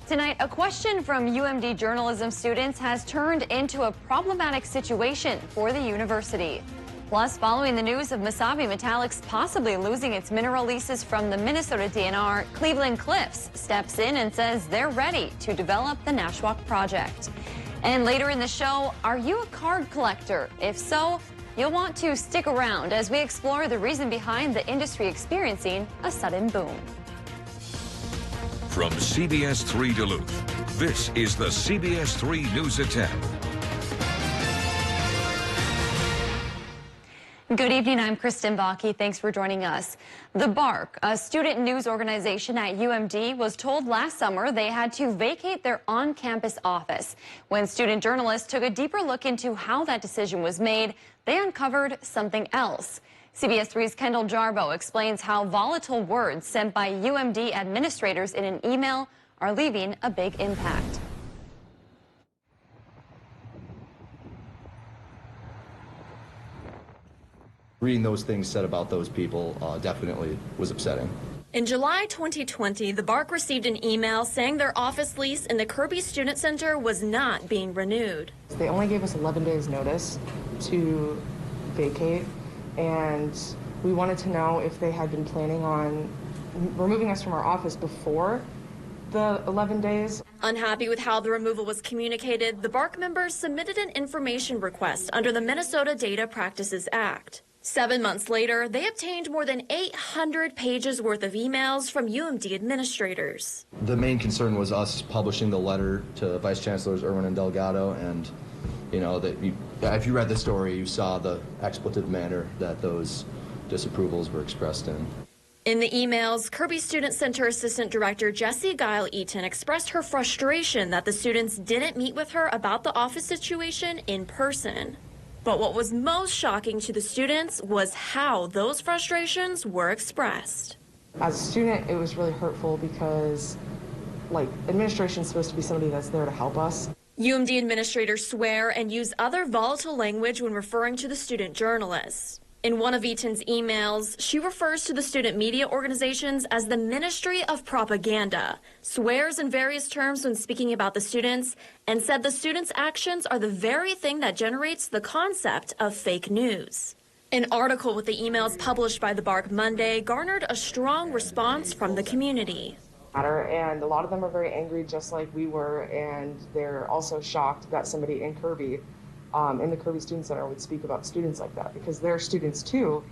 Tonight, a question from UMD journalism students has turned into a problematic situation for the university. Plus, following the news of Mesabi Metallics possibly losing its mineral leases from the Minnesota DNR, Cleveland Cliffs steps in and says they're ready to develop the Nashwauk project. And later in the show, are you a card collector? If so, you'll want to stick around as we explore the reason behind the industry experiencing a sudden boom. From CBS3 Duluth, this is the CBS3 News at 10. Good evening, I'm Kristen Bakke. Thanks for joining us. The BARC, a student news organization at UMD, was told last summer they had to vacate their on-campus office. When student journalists took a deeper look into how that decision was made, they uncovered something else. CBS3's Kendall Jarbo explains how volatile words sent by UMD administrators in an email are leaving a big impact. Reading those things said about those people definitely was upsetting. In July 2020, the BARC received an email saying their office lease in the Kirby Student Center was not being renewed. They only gave us 11 days notice to vacate, and we wanted to know if they had been planning on removing us from our office before the 11 days. Unhappy with how the removal was communicated, the BARC members submitted an information request under the Minnesota Data Practices Act. 7 months later, they obtained more than 800 pages worth of emails from UMD administrators. The main concern was us publishing the letter to Vice Chancellors Irwin and Delgado, and you know that if you read the story, you saw the expletive manner that those disapprovals were expressed in. In the emails, Kirby Student Center Assistant Director Jessie Guile-Eaton expressed her frustration that the students didn't meet with her about the office situation in person. But what was most shocking to the students was how those frustrations were expressed. As a student, it was really hurtful because, administration is supposed to be somebody that's there to help us. UMD administrators swear and use other volatile language when referring to the student journalists. In one of Eaton's emails, she refers to the student media organizations as the Ministry of Propaganda, swears in various terms when speaking about the students, and said the students' actions are the very thing that generates the concept of fake news. An article with the emails published by the BARC Monday garnered a strong response from the community. And a lot of them are very angry, just like we were, and they're also shocked that somebody in Kirby, in the Kirby Student Center, would speak about students like that, because they're students too,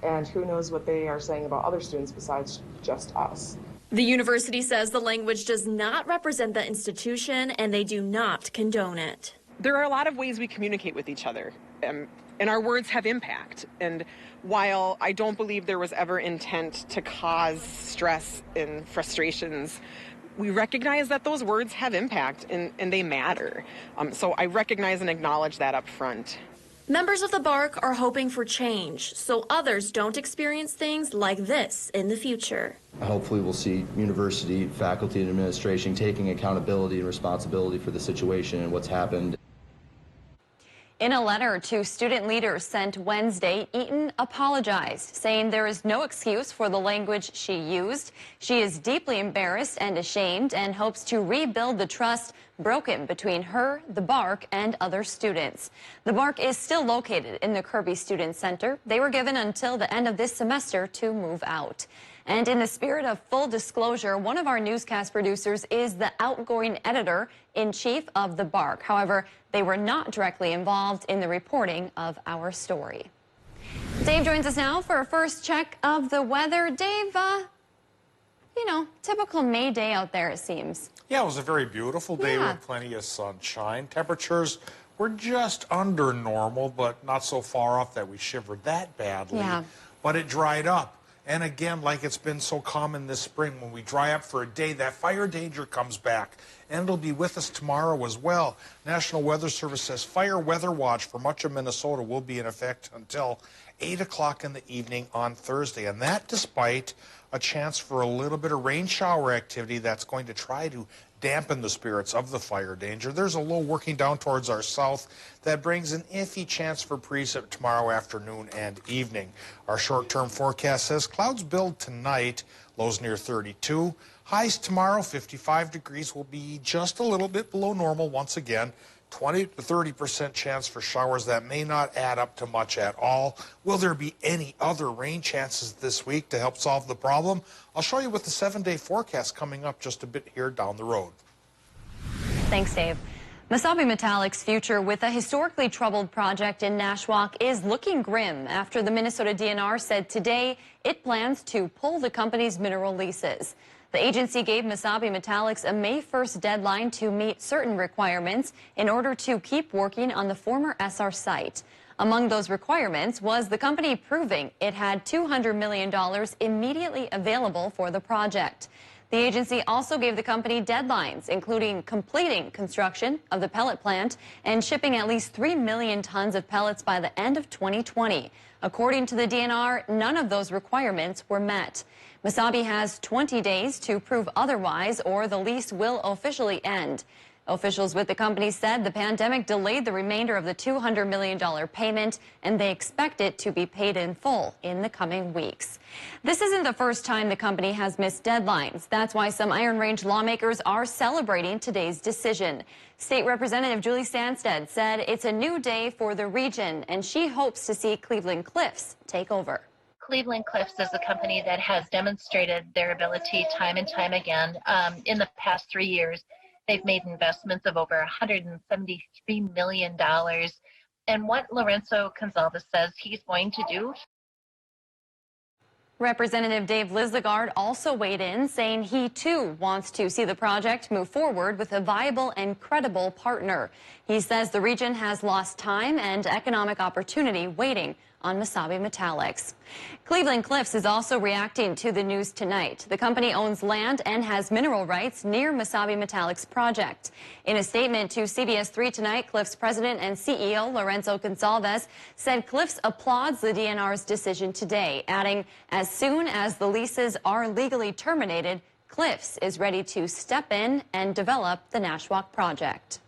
and who knows what they are saying about other students besides just us. The university says the language does not represent the institution, and they do not condone it. There are a lot of ways we communicate with each other, and our words have impact. And while I don't believe there was ever intent to cause stress and frustrations, we recognize that those words have impact and they matter. So I recognize and acknowledge that up front. Members of the BARC are hoping for change so others don't experience things like this in the future. Hopefully we'll see university, faculty, and administration taking accountability and responsibility for the situation and what's happened. In a letter to student leaders sent Wednesday, Eaton apologized, saying there is no excuse for the language she used. She is deeply embarrassed and ashamed and hopes to rebuild the trust broken between her, the BARC, and other students. The BARC is still located in the Kirby Student Center. They were given until the end of this semester to move out. And in the spirit of full disclosure, one of our newscast producers is the outgoing editor-in-chief of the BARC. However, they were not directly involved in the reporting of our story. Dave joins us now for a first check of the weather. Dave, typical May day out there, it seems. Yeah, it was a very beautiful day with plenty of sunshine. Temperatures were just under normal, but not so far off that we shivered that badly. Yeah. But it dried up. And again, like it's been so common this spring, when we dry up for a day, that fire danger comes back. And it'll be with us tomorrow as well. National Weather Service says fire weather watch for much of Minnesota will be in effect until 8 o'clock in the evening on Thursday. And that despite a chance for a little bit of rain shower activity that's going to try to dampen the spirits of the fire danger. There's a low working down towards our south that brings an iffy chance for precip tomorrow afternoon and evening. Our short-term forecast says clouds build tonight, lows near 32. Highs tomorrow, 55 degrees, will be just a little bit below normal once again. 20 to 30% chance for showers that may not add up to much at all. Will there be any other rain chances this week to help solve the problem? I'll show you with the 7-day forecast coming up just a bit here down the road. Thanks, Dave. Mesabi Metallic's future with a historically troubled project in Nashwauk is looking grim after the Minnesota DNR said today it plans to pull the company's mineral leases. The agency gave Mesabi Metallics a May 1st deadline to meet certain requirements in order to keep working on the former SR site. Among those requirements was the company proving it had $200 million immediately available for the project. The agency also gave the company deadlines, including completing construction of the pellet plant and shipping at least 3 million tons of pellets by the end of 2020. According to the DNR, none of those requirements were met. Mesabi has 20 days to prove otherwise, or the lease will officially end. Officials with the company said the pandemic delayed the remainder of the $200 million payment, and they expect it to be paid in full in the coming weeks. This isn't the first time the company has missed deadlines. That's why some Iron Range lawmakers are celebrating today's decision. State Representative Julie Sandsted said it's a new day for the region, and she hopes to see Cleveland Cliffs take over. Cleveland Cliffs is a company that has demonstrated their ability time and time again. In the past 3 years, they've made investments of over $173 million. And what Lorenzo Gonzalez says he's going to do. Representative Dave Lislegard also weighed in, saying he too wants to see the project move forward with a viable and credible partner. He says the region has lost time and economic opportunity waiting on Mesabi Metallics. Cleveland Cliffs is also reacting to the news tonight. The company owns land and has mineral rights near Mesabi Metallics project. In a statement to CBS3 tonight, Cliffs president and CEO Lorenzo Gonzalez said Cliffs applauds the DNR's decision today, adding, as soon as the leases are legally terminated, Cliffs is ready to step in and develop the Nashwauk project.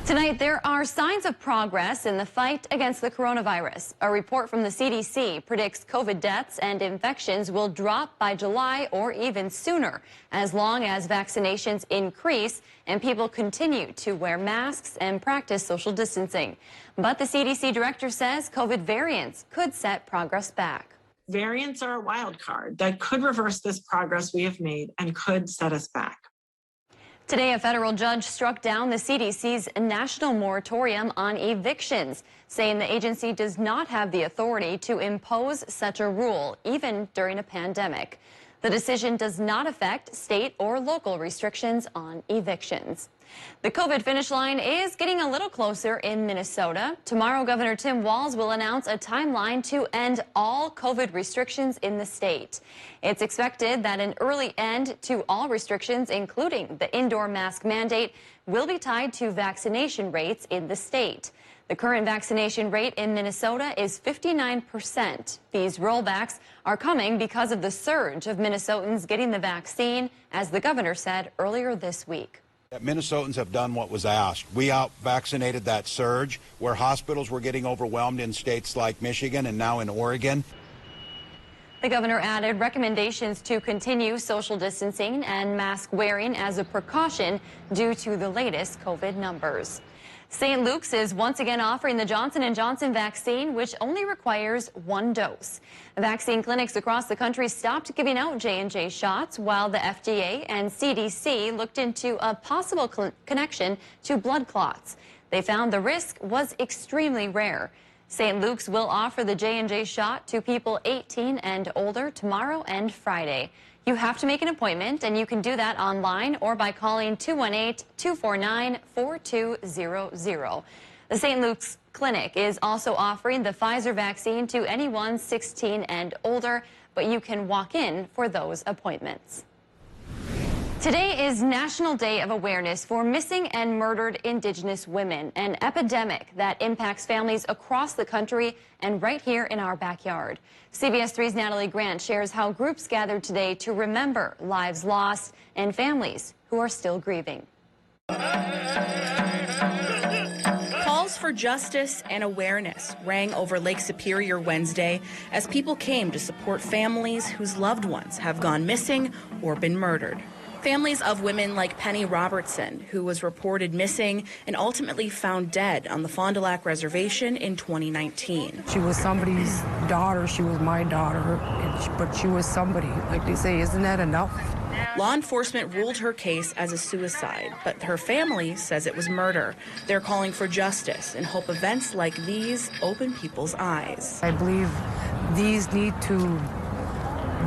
Tonight, there are signs of progress in the fight against the coronavirus. A report from the CDC predicts COVID deaths and infections will drop by July or even sooner, as long as vaccinations increase and people continue to wear masks and practice social distancing. But the CDC director says COVID variants could set progress back. Variants are a wild card that could reverse this progress we have made and could set us back. Today, a federal judge struck down the CDC's national moratorium on evictions, saying the agency does not have the authority to impose such a rule, even during a pandemic. The decision does not affect state or local restrictions on evictions. The COVID finish line is getting a little closer in Minnesota. Tomorrow, Governor Tim Walz will announce a timeline to end all COVID restrictions in the state. It's expected that an early end to all restrictions, including the indoor mask mandate, will be tied to vaccination rates in the state. The current vaccination rate in Minnesota is 59%. These rollbacks are coming because of the surge of Minnesotans getting the vaccine, as the governor said earlier this week. Minnesotans have done what was asked. We out-vaccinated that surge where hospitals were getting overwhelmed in states like Michigan and now in Oregon. The governor added recommendations to continue social distancing and mask wearing as a precaution due to the latest COVID numbers. St. Luke's is once again offering the Johnson & Johnson vaccine, which only requires 1 dose. Vaccine clinics across the country stopped giving out J&J shots while the FDA and CDC looked into a possible connection to blood clots. They found the risk was extremely rare. St. Luke's will offer the J&J shot to people 18 and older tomorrow and Friday. You have to make an appointment, and you can do that online or by calling 218-249-4200. The St. Luke's Clinic is also offering the Pfizer vaccine to anyone 16 and older, but you can walk in for those appointments. Today is National Day of Awareness for Missing and Murdered Indigenous Women, an epidemic that impacts families across the country and right here in our backyard. CBS 3's Natalie Grant shares how groups gathered today to remember lives lost and families who are still grieving. Calls for justice and awareness rang over Lake Superior Wednesday as people came to support families whose loved ones have gone missing or been murdered. Families of women like Penny Robertson, who was reported missing and ultimately found dead on the Fond du Lac Reservation in 2019. She was somebody's daughter. She was my daughter, but she was somebody. Like they say, isn't that enough? Law enforcement ruled her case as a suicide, but her family says it was murder. They're calling for justice and hope events like these open people's eyes. I believe these need to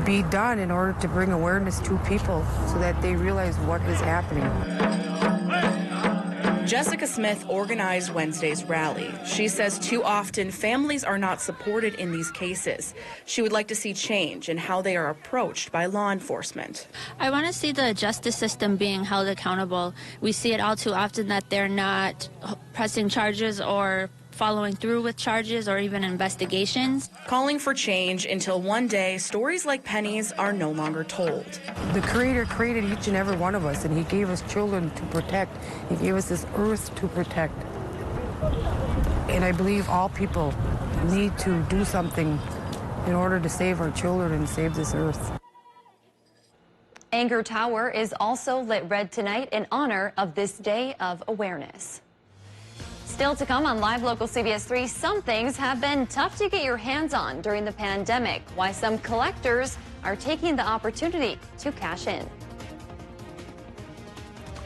be done in order to bring awareness to people so that they realize what is happening. Jessica Smith organized Wednesday's rally. She says too often families are not supported in these cases. She would like to see change in how they are approached by law enforcement. I want to see the justice system being held accountable. We see it all too often that they're not pressing charges or following through with charges or even investigations. Calling for change until one day stories like Penny's are no longer told. The Creator created each and every one of us, and He gave us children to protect. He gave us this earth to protect. And I believe all people need to do something in order to save our children and save this earth. Anger Tower is also lit red tonight in honor of this day of awareness. Still to come on Live Local CBS 3, some things have been tough to get your hands on during the pandemic. Why some collectors are taking the opportunity to cash in.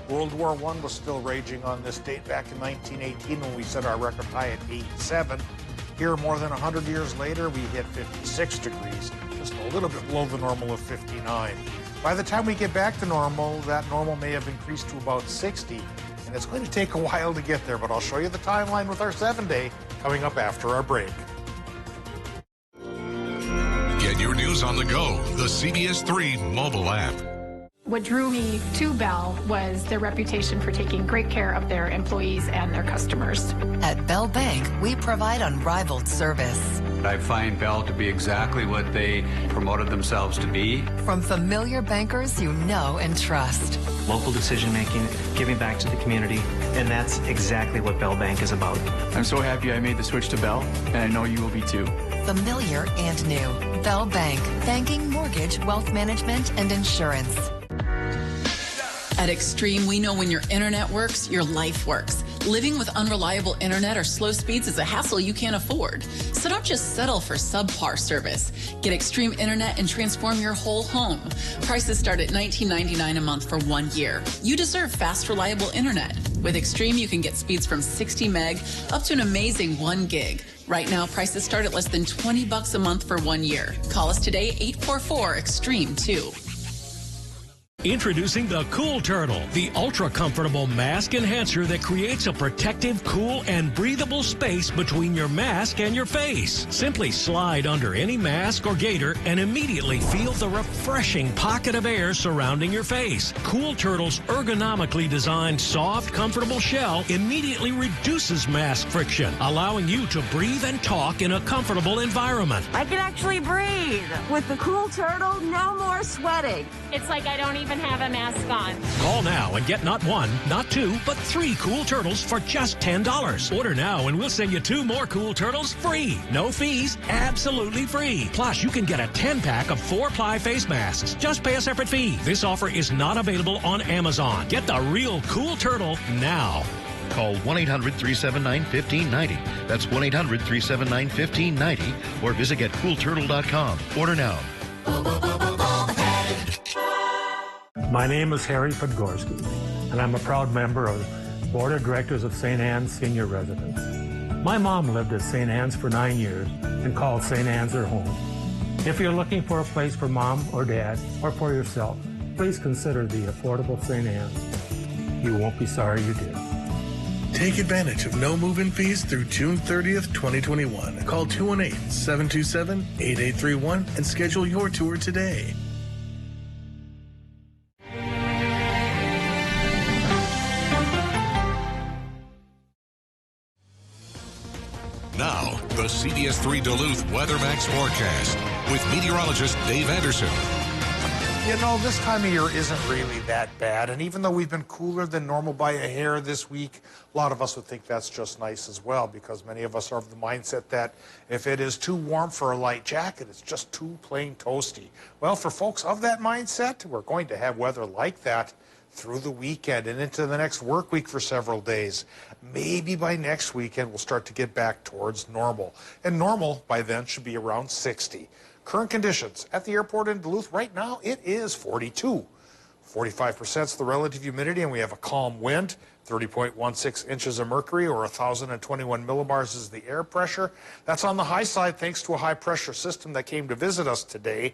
World War I was still raging on this date back in 1918 when we set our record high at 87. Here, more than 100 years later, we hit 56 degrees, just a little bit below the normal of 59. By the time we get back to normal, that normal may have increased to about 60. And it's going to take a while to get there, but I'll show you the timeline with our 7-day coming up after our break. Get your news on the go, the CBS 3 mobile app. What drew me to Bell was their reputation for taking great care of their employees and their customers. At Bell Bank, we provide unrivaled service. I find Bell to be exactly what they promoted themselves to be. From familiar bankers you know and trust. Local decision-making, giving back to the community, and that's exactly what Bell Bank is about. I'm so happy I made the switch to Bell, and I know you will be too. Familiar and new. Bell Bank. Banking, mortgage, wealth management, and insurance. At Extreme, we know when your internet works, your life works. Living with unreliable internet or slow speeds is a hassle you can't afford. So don't just settle for subpar service. Get Extreme Internet and transform your whole home. Prices start at $19.99 a month for 1 year. You deserve fast, reliable internet. With Extreme, you can get speeds from 60 meg up to an amazing 1 gig. Right now, prices start at less than $20 a month for 1 year. Call us today, 844-EXTREME-2. Introducing the Cool Turtle, the ultra-comfortable mask enhancer that creates a protective, cool, and breathable space between your mask and your face. Simply slide under any mask or gaiter and immediately feel the refreshing pocket of air surrounding your face. Cool Turtle's ergonomically designed, soft, comfortable shell immediately reduces mask friction, allowing you to breathe and talk in a comfortable environment. I can actually breathe. With the Cool Turtle, no more sweating. It's like I don't even have a mask on. Call now and get not 1, not 2, but 3 Cool Turtles for just $10. Order now and we'll send you 2 more Cool Turtles free. No fees, absolutely free. Plus, you can get a 10-pack of 4-ply face masks. Just pay a separate fee. This offer is not available on Amazon. Get the real Cool Turtle now. Call 1-800-379-1590. That's 1-800-379-1590. Or visit getcoolturtle.com. Order now. My name is Harry Podgorski, and I'm a proud member of the Board of Directors of St. Anne's Senior Residence. My mom lived at St. Anne's for 9 years and called St. Anne's her home. If you're looking for a place for mom or dad or for yourself, please consider the affordable St. Anne's. You won't be sorry you did. Take advantage of no move-in fees through June 30th, 2021. Call 218-727-8831 and schedule your tour today. The CBS3 Duluth Weather Max forecast with meteorologist Dave Anderson. You know, this time of year isn't really that bad, and even though we've been cooler than normal by a hair this week, a lot of us would think that's just nice as well, because many of us are of the mindset that if it is too warm for a light jacket, it's just too plain toasty. Well, for folks of that mindset, we're going to have weather like that through the weekend and into the next work week for several days. Maybe by next weekend, we'll start to get back towards normal. And normal by then should be around 60. Current conditions at the airport in Duluth right now, it is 42. 45% is the relative humidity, and we have a calm wind. 30.16 inches of mercury, or 1,021 millibars, is the air pressure. That's on the high side thanks to a high pressure system that came to visit us today.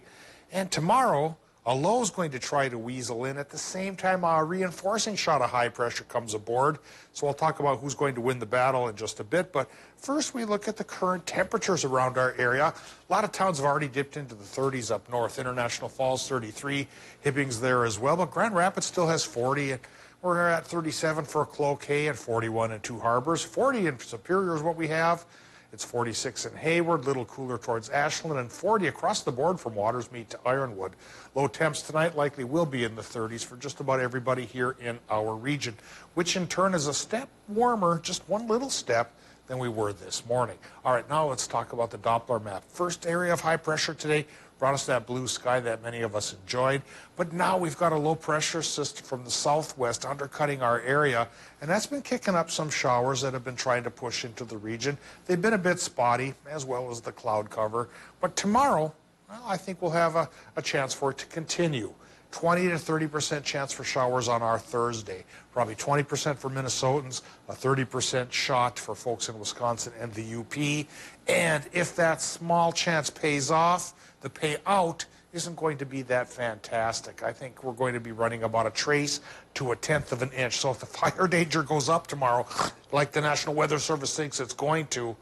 And tomorrow, a low is going to try to weasel in. At the same time, a reinforcing shot of high pressure comes aboard. So we'll talk about who's going to win the battle in just a bit. But first, we look at the current temperatures around our area. A lot of towns have already dipped into the 30s up north. International Falls, 33. Hibbing's there as well. But Grand Rapids still has 40. And we're at 37 for Cloquet and 41 in Two Harbors. 40 in Superior is what we have. It's 46 in Hayward, little cooler towards Ashland, and 40 across the board from Watersmead to Ironwood. Low temps tonight likely will be in the 30s for just about everybody here in our region, which in turn is a step warmer, just one little step, than we were this morning. All right, now let's talk about the Doppler map. First area of high pressure today brought us that blue sky that many of us enjoyed. But now we've got a low pressure system from the southwest undercutting our area, and that's been kicking up some showers that have been trying to push into the region. They've been a bit spotty, as well as the cloud cover. But tomorrow, well, I think we'll have a chance for it to continue. 20 to 30% chance for showers on our Thursday. Probably 20% for Minnesotans, a 30% shot for folks in Wisconsin and the UP. And if that small chance pays off, the payout isn't going to be that fantastic. I think we're going to be running about a trace to a tenth of an inch. So if the fire danger goes up tomorrow, like the National Weather Service thinks it's going to,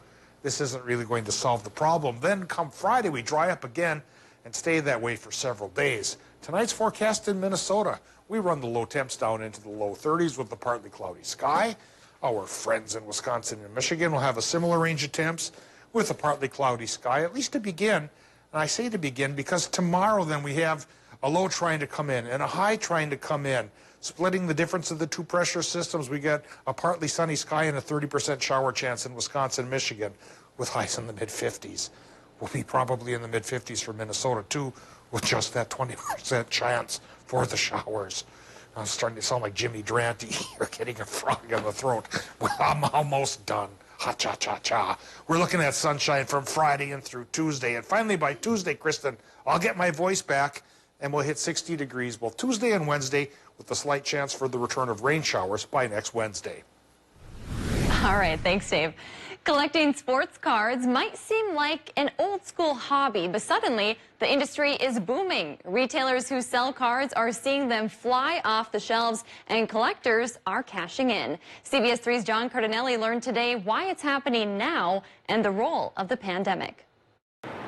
this isn't really going to solve the problem. Then come Friday, we dry up again and stay that way for several days. Tonight's forecast in Minnesota, we run the low temps down into the low 30s with the partly cloudy sky. Our friends in Wisconsin and Michigan will have a similar range of temps with a partly cloudy sky, at least to begin. And I say to begin because tomorrow then we have a low trying to come in and a high trying to come in. Splitting the difference of the two pressure systems, we get a partly sunny sky and a 30% shower chance in Wisconsin and Michigan with highs in the mid-50s. We'll be probably in the mid-50s for Minnesota too, with just that 20% chance for the showers. I'm starting to sound like Jimmy Durante. You're getting a frog in the throat. Well, I'm almost done. Ha-cha-cha-cha. We're looking at sunshine from Friday and through Tuesday. And finally, by Tuesday, Kristen, I'll get my voice back, and we'll hit 60 degrees both Tuesday and Wednesday, with a slight chance for the return of rain showers by next Wednesday. All right, thanks, Dave. Collecting sports cards might seem like an old school hobby, but suddenly the industry is booming. Retailers who sell cards are seeing them fly off the shelves, and collectors are cashing in. CBS 3's John Cardinelli learned today why it's happening now and the role of the pandemic.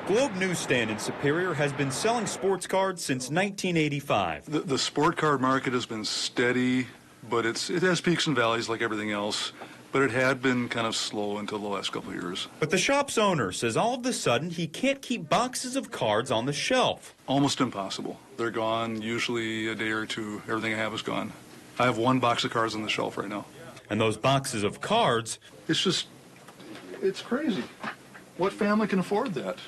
Globe Newsstand in Superior has been selling sports cards since 1985. The sport card market has been steady, but it has peaks and valleys like everything else. But it had been kind of slow until the last couple of years. But the shop's owner says all of a sudden he can't keep boxes of cards on the shelf. Almost impossible. They're gone usually a day or two. Everything I have is gone. I have one box of cards on the shelf right now. And those boxes of cards... It's crazy. What family can afford that?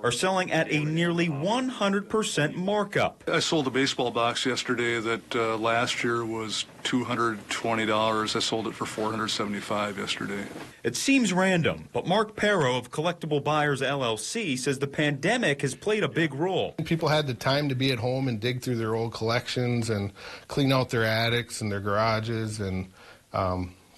Are selling at a nearly 100% markup. I sold a baseball box yesterday that last year was $220. I sold it for $475 yesterday. It seems random, but Mark Perro of Collectible Buyers LLC says the pandemic has played a big role. People had the time to be at home and dig through their old collections and clean out their attics and their garages, and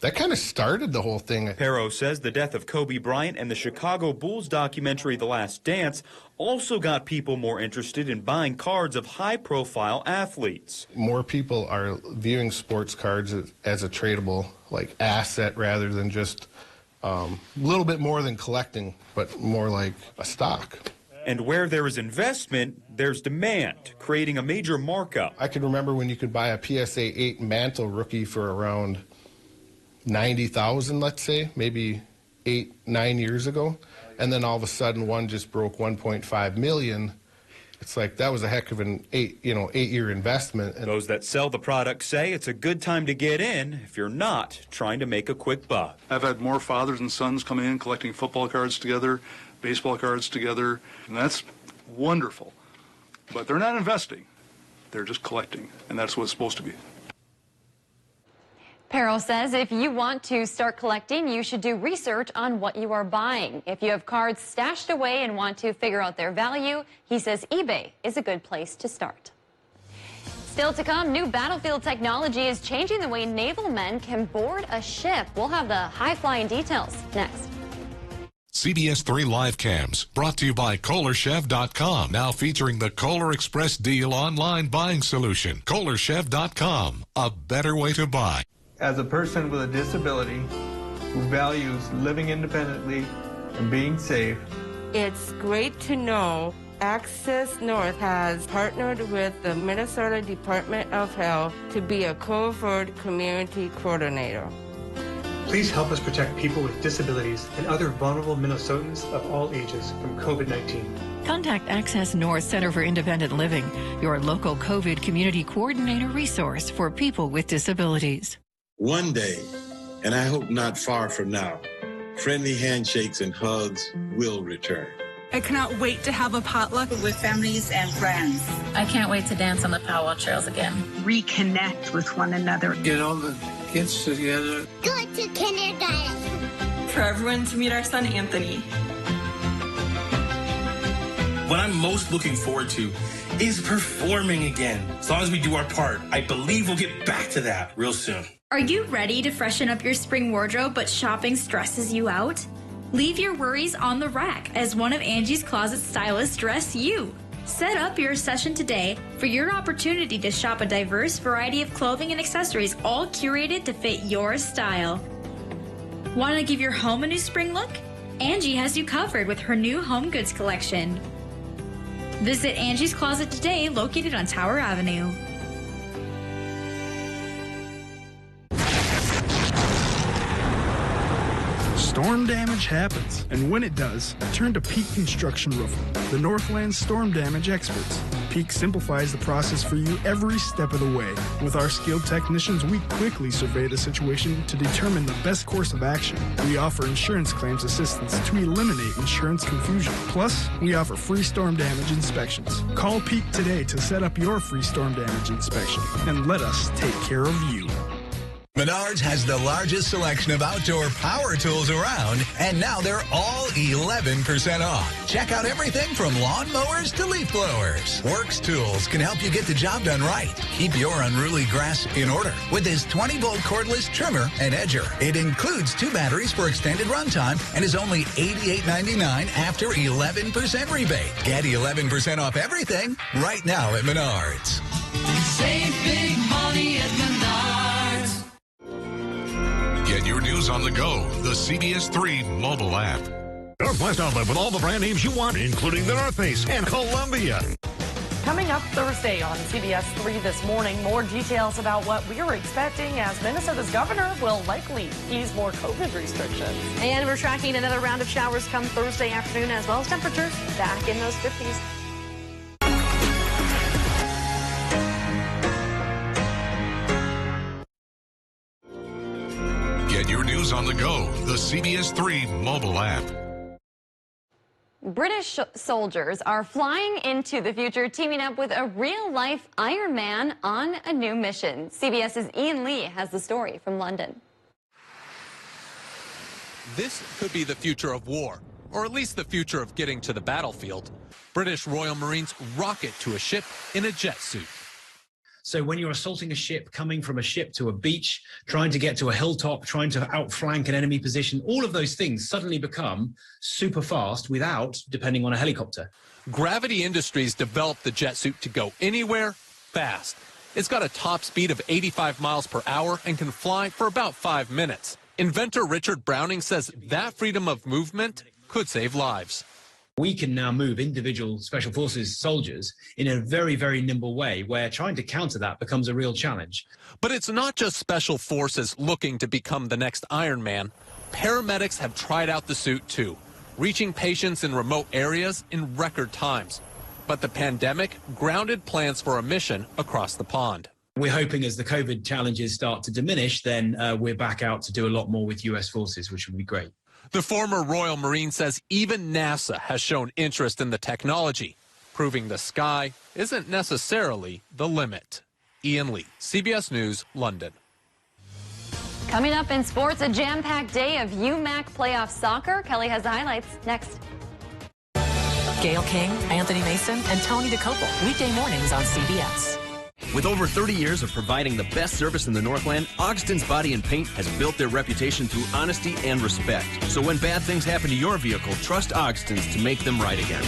that kind of started the whole thing. Perro says the death of Kobe Bryant and the Chicago Bulls documentary The Last Dance also got people more interested in buying cards of high-profile athletes. More people are viewing sports cards as a tradable asset rather than just a little bit more than collecting, but more like a stock. And where there is investment, there's demand, creating a major markup. I can remember when you could buy a PSA 8 Mantle rookie for around $90,000, let's say, maybe 8-9 years ago. and then all of a sudden one just broke 1.5 million. It's like that was a heck of an 8-year investment. And those that sell the product say it's a good time to get in if you're not trying to make a quick buck. I've had more fathers and sons come in collecting football cards together, baseball cards together, and that's wonderful. But they're not investing. They're just collecting, and that's what it's supposed to be. Perro says if you want to start collecting, you should do research on what you are buying. If you have cards stashed away and want to figure out their value, he says eBay is a good place to start. Still to come, new battlefield technology is changing the way naval men can board a ship. We'll have the high-flying details next. CBS3 Live Cams, brought to you by KohlerChef.com, now featuring the Kohler Express Deal online buying solution. KohlerChef.com, a better way to buy. As a person with a disability who values living independently and being safe, It's great to know Access North has partnered with the Minnesota Department of Health to be a covert community coordinator. Please help us protect people with disabilities and other vulnerable Minnesotans of all ages from COVID-19. Contact Access North Center for Independent Living, your local COVID community coordinator resource for people with disabilities. One day, and I hope not far from now, friendly handshakes and hugs will return. I cannot wait to have a potluck with families and friends. I can't wait to dance on the powwow trails again. Reconnect with one another. Get all the kids together. Go to kindergarten. For everyone to meet our son, Anthony. What I'm most looking forward to is performing again. As long as we do our part, I believe we'll get back to that real soon. Are you ready to freshen up your spring wardrobe, but shopping stresses you out? Leave your worries on the rack as one of Angie's Closet stylists dress you. Set up your session today for your opportunity to shop a diverse variety of clothing and accessories, all curated to fit your style. Want to give your home a new spring look? Angie has you covered with her new home goods collection. Visit Angie's Closet today, located on Tower Avenue. Storm damage happens, and when it does, turn to Peak Construction Roofing, the Northland's storm damage experts. Peak simplifies the process for you every step of the way. With our skilled technicians, we quickly survey the situation to determine the best course of action. We offer insurance claims assistance to eliminate insurance confusion. Plus, we offer free storm damage inspections. Call Peak today to set up your free storm damage inspection, and let us take care of you. Menards has the largest selection of outdoor power tools around, and now they're all 11% off. Check out everything from lawn mowers to leaf blowers. Works Tools can help you get the job done right. Keep your unruly grass in order with this 20-volt cordless trimmer and edger. It includes 2 batteries for extended runtime and is only $88.99 after 11% rebate. Get 11% off everything right now at Menards. Save big money at Menards. Get your news on the go, the CBS3 mobile app. Northwest Outlet with all the brand names you want, including the North Face and Columbia. Coming up Thursday on CBS3 this morning, more details about what we are expecting as Minnesota's governor will likely ease more COVID restrictions. And we're tracking another round of showers come Thursday afternoon, as well as temperatures back in those 50s. Get your news on the go, the CBS3 mobile app. British soldiers are flying into the future, teaming up with a real-life Iron Man on a new mission. CBS's Ian Lee has the story from London. This could be the future of war, or at least the future of getting to the battlefield. British Royal Marines rocket to a ship in a jet suit. So when you're assaulting a ship, coming from a ship to a beach, trying to get to a hilltop, trying to outflank an enemy position, all of those things suddenly become super fast without depending on a helicopter. Gravity Industries developed the jet suit to go anywhere fast. It's got a top speed of 85 miles per hour and can fly for about 5 minutes. Inventor Richard Browning says that freedom of movement could save lives. We can now move individual special forces soldiers in a very, very nimble way, where trying to counter that becomes a real challenge. But it's not just special forces looking to become the next Iron Man. Paramedics have tried out the suit too. reaching patients in remote areas in record times. But the pandemic grounded plans for a mission across the pond. We're hoping as the COVID challenges start to diminish, then we're back out to do a lot more with U.S. forces, which would be great. The former Royal Marine says even NASA has shown interest in the technology, proving the sky isn't necessarily the limit. Ian Lee, CBS News, London. Coming up in sports, a jam-packed day of UMAC playoff soccer. Kelly has the highlights next. Gail King, Anthony Mason, and Tony DeCoppel. Weekday mornings on CBS. With over 30 years of providing the best service in the Northland, Ogston's Body and Paint has built their reputation through honesty and respect. So when bad things happen to your vehicle, trust Ogston's to make them right again.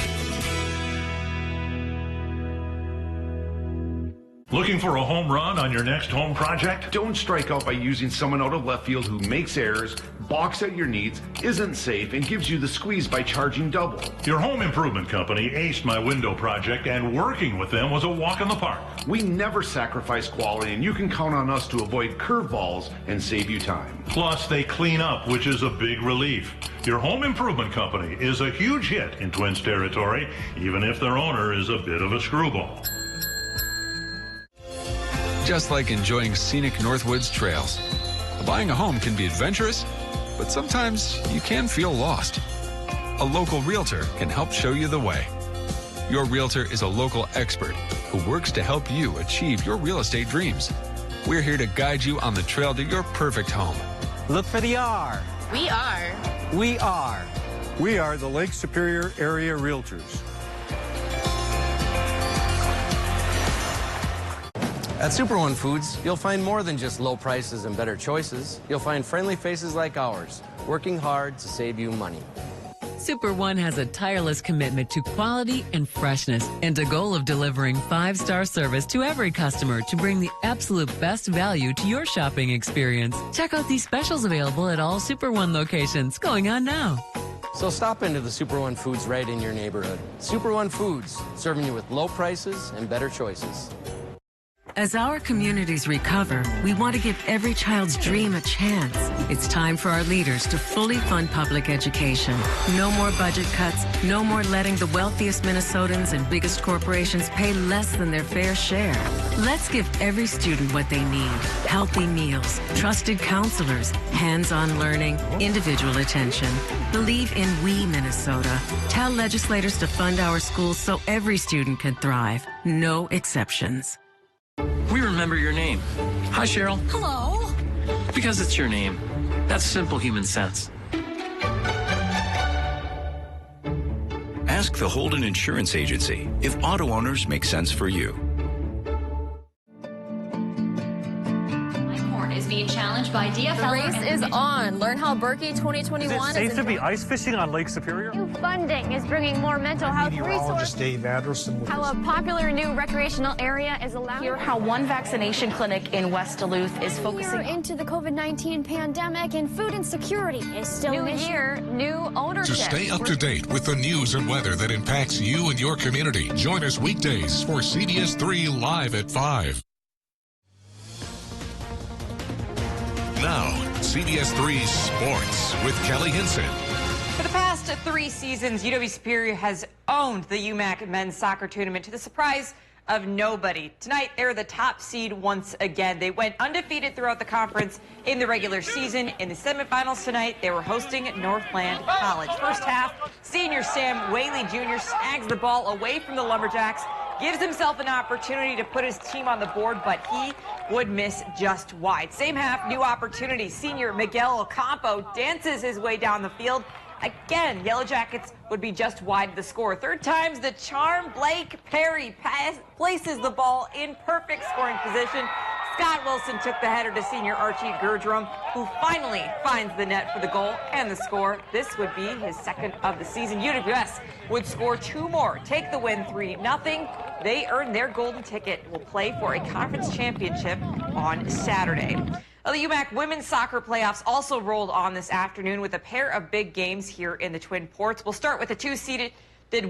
Looking for a home run on your next home project? Don't strike out by using someone out of left field who makes errors, balks at your needs, isn't safe, and gives you the squeeze by charging double. Your home improvement company aced my window project, and working with them was a walk in the park. We never sacrifice quality, and you can count on us to avoid curveballs and save you time. Plus, they clean up, which is a big relief. Your home improvement company is a huge hit in Twins territory, even if their owner is a bit of a screwball. Just like enjoying scenic Northwoods trails. Buying a home can be adventurous, but sometimes you can feel lost. A local realtor can help show you the way. Your realtor is a local expert who works to help you achieve your real estate dreams. We're here to guide you on the trail to your perfect home. Look for the R. We are. We are. We are the Lake Superior Area Realtors. At Super One Foods, you'll find more than just low prices and better choices. You'll find friendly faces like ours, working hard to save you money. Super One has a tireless commitment to quality and freshness and a goal of delivering 5-star service to every customer to bring the absolute best value to your shopping experience. Check out these specials available at all Super One locations going on now. So stop into the Super One Foods right in your neighborhood. Super One Foods, serving you with low prices and better choices. As our communities recover, we want to give every child's dream a chance. It's time for our leaders to fully fund public education. No more budget cuts, no more letting the wealthiest Minnesotans and biggest corporations pay less than their fair share. Let's give every student what they need. Healthy meals, trusted counselors, hands-on learning, individual attention. Believe in We Minnesota. Tell legislators to fund our schools so every student can thrive. No exceptions. We remember your name. Hi, Cheryl. Hello. Because it's your name. That's simple human sense. Ask the Holden Insurance Agency if auto owners make sense for you. Is being challenged by DFL. The race is on. Learn how Berkey 2021 is it safe to be ice fishing on Lake Superior? New funding is bringing more mental health resources. Dave Anderson. How a popular new recreational area is allowed. Hear how one vaccination clinic in West Duluth is focusing into the COVID-19 pandemic, and food insecurity is still new year, new ownership. To stay up to date with the news and weather that impacts you and your community, join us weekdays for CBS 3 Live at 5. Now, CBS 3 Sports with Kelly Hinson. For the past 3 seasons, UW Superior has owned the UMAC men's soccer tournament to the surprise of nobody. Tonight, they're the top seed once again. They went undefeated throughout the conference in the regular season. In the semifinals tonight, they were hosting Northland College. First half, senior Sam Whaley Jr. snags the ball away from the Lumberjacks, gives himself an opportunity to put his team on the board, but he would miss just wide. Same half, new opportunity. Senior Miguel Ocampo dances his way down the field. Again, Yellow Jackets would be just wide of the score. Third time's the charm. Blake Perry places the ball in perfect scoring position. Scott Wilson took the header to senior Archie Gerdrum, who finally finds the net for the goal and the score. This would be his second of the season. UWS would score 2 more, take the win 3-0. They earn their golden ticket, will play for a conference championship on Saturday. Well, the UMAC women's soccer playoffs also rolled on this afternoon with a pair of big games here in the Twin Ports. We'll start with the 2-seeded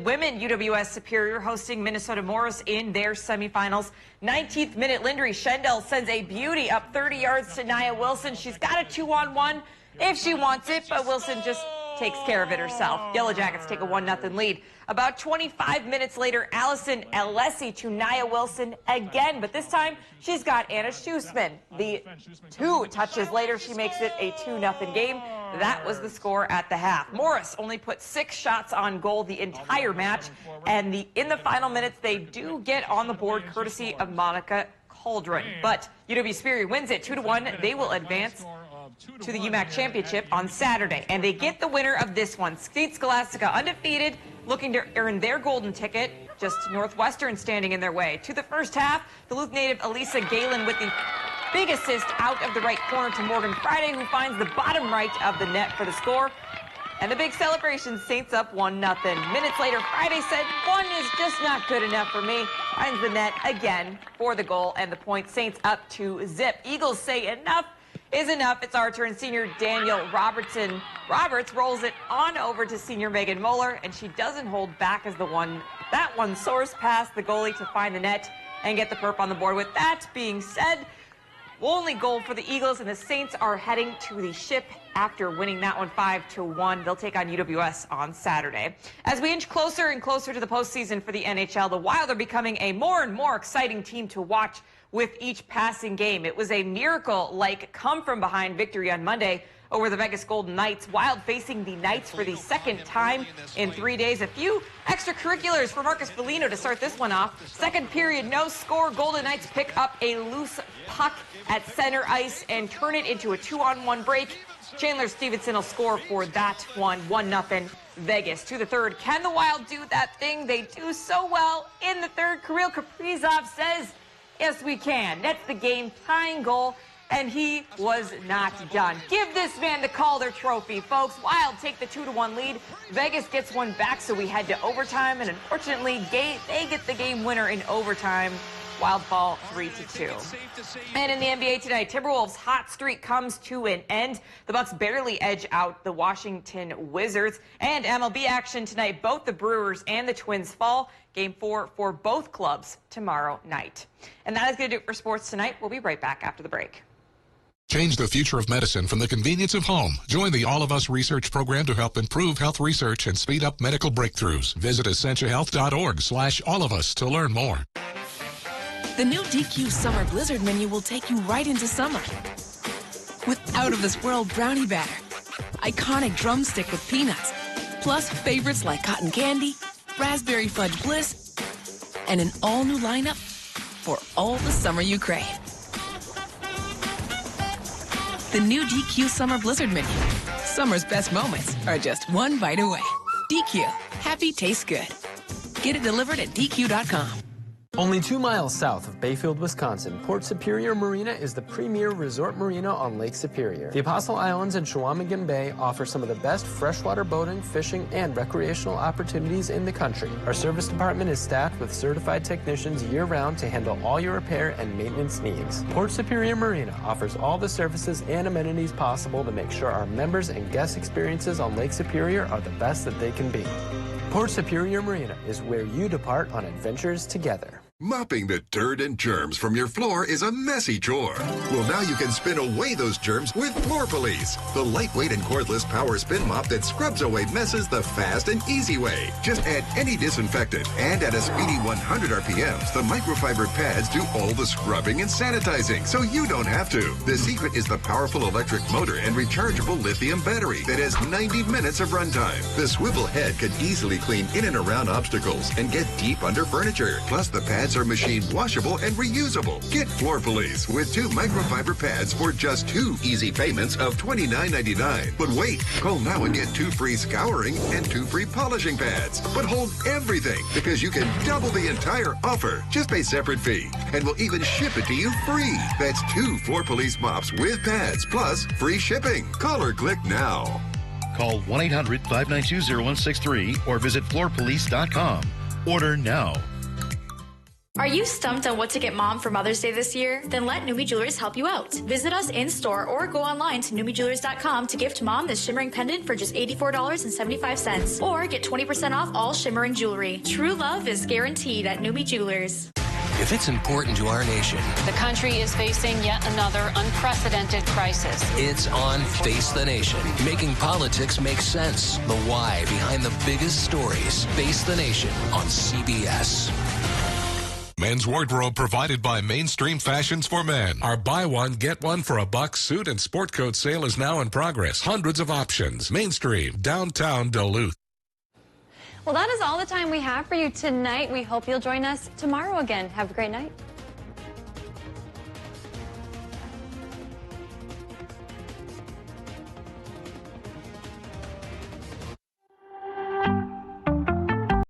women, UWS Superior hosting Minnesota Morris in their semifinals. 19th minute, Lindry Schendel sends a beauty up 30 yards to Nia Wilson. She's got a 2-on-1 if she wants it, but Wilson just takes care of it herself. Yellow Jackets take a 1-0 lead. About 25 minutes later, Allison Alessi to Nia Wilson again, but this time she's got Anna Schussman. The 2 touches later, she makes it a 2-0 game. That was the score at the half. Morris only put 6 shots on goal the entire match, and in the final minutes, they do get on the board courtesy of Monica Cauldron. But UW Superior wins it 2-1. They will advance to the UMAC Championship on Saturday, and they get the winner of this one. State Scholastica undefeated, looking to earn their golden ticket. Just Northwestern standing in their way. To the first half, Duluth native Elisa Galen with the big assist out of the right corner to Morgan Friday, who finds the bottom right of the net for the score. And the big celebration, Saints up 1-0. Minutes later, Friday said, 1 is just not good enough for me. Finds the net again for the goal and the point. Saints up to zip. Eagles say enough is enough. It's our turn. Senior Daniel Roberts rolls it on over to senior Megan Moeller, and she doesn't hold back as that one soars past the goalie to find the net and get the perp on the board. With that being said, only goal for the Eagles, and the Saints are heading to the ship after winning that one 5-1. They'll take on UWS on Saturday. As we inch closer and closer to the postseason for the NHL, the Wild are becoming a more and more exciting team to watch with each passing game. It was a miracle-like come-from-behind victory on Monday over the Vegas Golden Knights. Wild facing the Knights for the second time in 3 days. A few extracurriculars for Marcus Foligno to start this one off. Second period, no score. Golden Knights pick up a loose puck at center ice and turn it into a 2-on-1 break. Chandler Stevenson will score for that one, 1-0 Vegas. To the third, can the Wild do that thing they do so well in the third? Kirill Kaprizov says, yes, we can. That's the game-tying goal, and he was not done. Give this man the Calder Trophy, folks. Wild take the 2-1 lead. Vegas gets one back, so we head to overtime, and unfortunately, they get the game winner in overtime. Wild fall 3-2. And in the NBA tonight, Timberwolves' hot streak comes to an end. The Bucks barely edge out the Washington Wizards. And MLB action tonight, both the Brewers and the Twins fall. Game 4 for both clubs tomorrow night. And that is going to do it for sports tonight. We'll be right back after the break. Change the future of medicine from the convenience of home. Join the All of Us research program to help improve health research and speed up medical breakthroughs. Visit essentialhealth.org/allofus to learn more. The new DQ Summer Blizzard menu will take you right into summer. With out-of-this-world brownie batter, iconic drumstick with peanuts, plus favorites like cotton candy, raspberry fudge bliss, and an all-new lineup for all the summer you crave. The new DQ Summer Blizzard menu. Summer's best moments are just one bite away. DQ. Happy tastes good. Get it delivered at DQ.com. Only 2 miles south of Bayfield, Wisconsin, Port Superior Marina is the premier resort marina on Lake Superior. The Apostle Islands and Chequamegon Bay offer some of the best freshwater boating, fishing, and recreational opportunities in the country. Our service department is staffed with certified technicians year-round to handle all your repair and maintenance needs. Port Superior Marina offers all the services and amenities possible to make sure our members and guest experiences on Lake Superior are the best that they can be. Port Superior Marina is where you depart on adventures together. Mopping the dirt and germs from your floor is a messy chore. Well, now you can spin away those germs with Floor Police, the lightweight and cordless power spin mop that scrubs away messes the fast and easy way. Just add any disinfectant, and at a speedy 100 RPMs, the microfiber pads do all the scrubbing and sanitizing, so you don't have to. The secret is the powerful electric motor and rechargeable lithium battery that has 90 minutes of runtime. The swivel head can easily clean in and around obstacles and get deep under furniture. Plus, the pads are machine washable and reusable. Get Floor Police with 2 microfiber pads for just 2 easy payments of $29.99. But wait, call now and get 2 free scouring and 2 free polishing pads. But hold everything, because you can double the entire offer. Just pay separate fee, and we'll even ship it to you free. That's 2 Floor Police mops with pads, plus free shipping. Call or click now. Call 1-800-592-0163 or visit floorpolice.com. Order now. Are you stumped on what to get mom for Mother's Day this year? Then let Numi Jewelers help you out. Visit us in-store or go online to NumiJewelers.com to gift mom this shimmering pendant for just $84.75. Or get 20% off all shimmering jewelry. True love is guaranteed at Numi Jewelers. if it's important to our nation. The country is facing yet another unprecedented crisis. It's on Face the Nation, making politics make sense. The why behind the biggest stories. Face the Nation on CBS. Men's wardrobe provided by Mainstream Fashions for Men. Our buy one, get one for $1 suit and sport coat sale is now in progress. Hundreds of options. Mainstream, downtown Duluth. Well, that is all the time we have for you tonight. We hope you'll join us tomorrow again. Have a great night.